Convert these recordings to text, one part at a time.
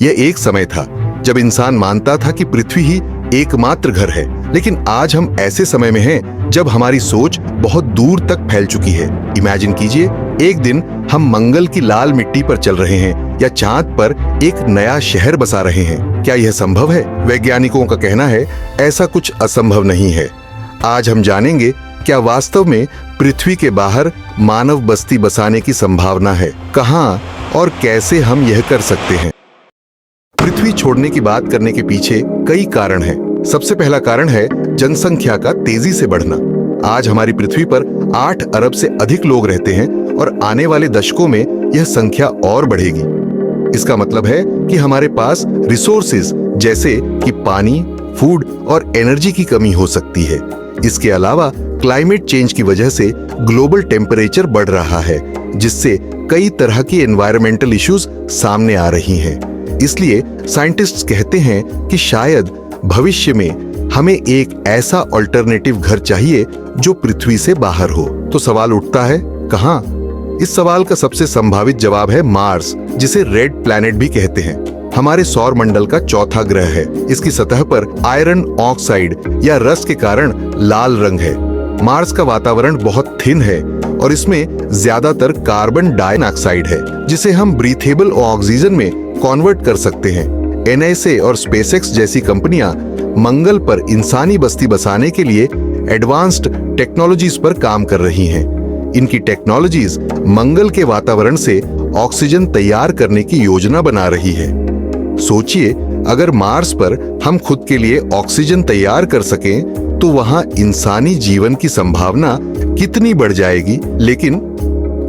यह एक समय था जब इंसान मानता था कि पृथ्वी ही एकमात्र घर है, लेकिन आज हम ऐसे समय में हैं जब हमारी सोच बहुत दूर तक फैल चुकी है। इमेजिन कीजिए, एक दिन हम मंगल की लाल मिट्टी पर चल रहे हैं या चांद पर एक नया शहर बसा रहे हैं। क्या यह संभव है? वैज्ञानिकों का कहना है ऐसा कुछ असंभव नहीं है। आज हम जानेंगे क्या वास्तव में पृथ्वी के बाहर मानव बस्ती बसाने की संभावना है, कहां और कैसे हम यह कर सकते हैं। पृथ्वी छोड़ने की बात करने के पीछे कई कारण हैं। सबसे पहला कारण है जनसंख्या का तेजी से बढ़ना। आज हमारी पृथ्वी पर 8 अरब से अधिक लोग रहते हैं और आने वाले दशकों में यह संख्या और बढ़ेगी। इसका मतलब है कि हमारे पास रिसोर्सेज जैसे कि पानी, फूड और एनर्जी की कमी हो सकती है। इसके अलावा क्लाइमेट चेंज की वजह से ग्लोबल टेम्परेचर बढ़ रहा है, जिससे कई तरह की एनवायरमेंटल इश्यूज सामने आ रही हैं। इसलिए साइंटिस्ट्स कहते हैं कि शायद भविष्य में हमें एक ऐसा अल्टरनेटिव घर चाहिए जो पृथ्वी से बाहर हो। तो सवाल उठता है, कहां? इस सवाल का सबसे संभावित जवाब है मार्स, जिसे रेड प्लैनेट भी कहते हैं। हमारे सौर मंडल का चौथा ग्रह है। इसकी सतह पर आयरन ऑक्साइड या रस के कारण लाल रंग है। मार्स का वातावरण बहुत थिन है और इसमें ज्यादातर कार्बन डाइऑक्साइड है, जिसे हम ब्रीथेबल ऑक्सीजन में कन्वर्ट कर सकते हैं। NASA और SpaceX जैसी कंपनियां मंगल पर इंसानी बस्ती बसाने के लिए एडवांस्ड टेक्नोलॉजीज पर काम कर रही हैं। इनकी टेक्नोलॉजीज मंगल के वातावरण से ऑक्सीजन तैयार करने की योजना बना रही है। सोचिए, अगर मार्स पर हम खुद के लिए ऑक्सीजन तैयार कर सकें तो वहां इंसानी जीवन की संभावना कितनी बढ़ जाएगी। लेकिन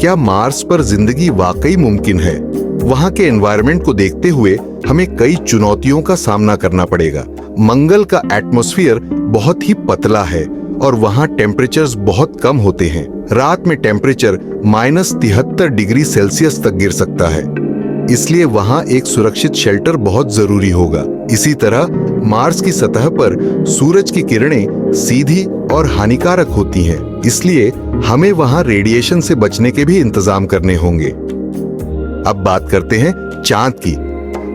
क्या मार्स पर जिंदगी वाकई मुमकिन है? वहां के एनवायरनमेंट को देखते हुए हमें कई चुनौतियों का सामना करना पड़ेगा। मंगल का एटमॉस्फेयर बहुत ही पतला है और वहां टेम्परेचर्स बहुत कम होते हैं। रात में टेम्परेचर -73 डिग्री सेल्सियस तक गिर सकता है, इसलिए वहां एक सुरक्षित शेल्टर बहुत जरूरी होगा। इसी तरह मार्स की सतह पर सूरज की किरणें सीधी और हानिकारक होती हैं, इसलिए हमें वहां रेडिएशन से बचने के भी इंतजाम करने होंगे। अब बात करते हैं चांद की।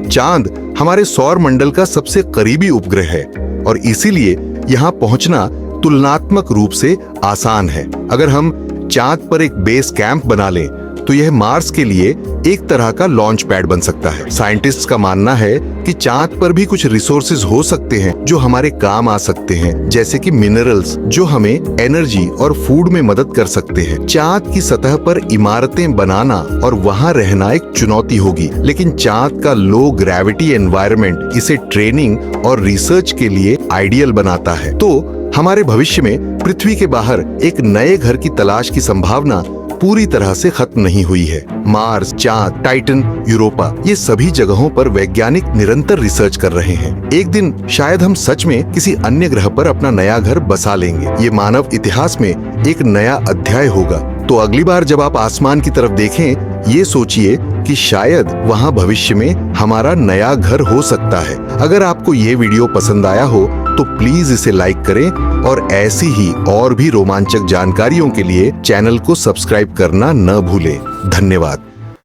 चांद हमारे सौर मंडल का सबसे करीबी उपग्रह है और इसीलिए यहां पहुंचना तुलनात्मक रूप से आसान है। अगर हम चांद पर एक बेस कैंप बना लें तो यह मार्स के लिए एक तरह का लॉन्च पैड बन सकता है। साइंटिस्ट्स का मानना है कि चांद पर भी कुछ रिसोर्सेज हो सकते हैं जो हमारे काम आ सकते हैं, जैसे कि मिनरल्स जो हमें एनर्जी और फूड में मदद कर सकते हैं। चांद की सतह पर इमारतें बनाना और वहां रहना एक चुनौती होगी, लेकिन चांद का लो ग्रेविटी एनवायरनमेंट इसे ट्रेनिंग और रिसर्च के लिए आइडियल बनाता है। तो हमारे भविष्य में पृथ्वी के बाहर एक नए घर की तलाश की संभावना पूरी तरह से खत्म नहीं हुई है। मार्स, चांद, टाइटन, यूरोपा, ये सभी जगहों पर वैज्ञानिक निरंतर रिसर्च कर रहे हैं। एक दिन शायद हम सच में किसी अन्य ग्रह पर अपना नया घर बसा लेंगे। ये मानव इतिहास में एक नया अध्याय होगा। तो अगली बार जब आप आसमान की तरफ देखें, ये सोचिए कि शायद वहां भविष्य में हमारा नया घर हो सकता है। अगर आपको ये वीडियो पसंद आया हो तो प्लीज इसे लाइक करें और ऐसी ही और भी रोमांचक जानकारियों के लिए चैनल को सब्सक्राइब करना न भूलें। धन्यवाद।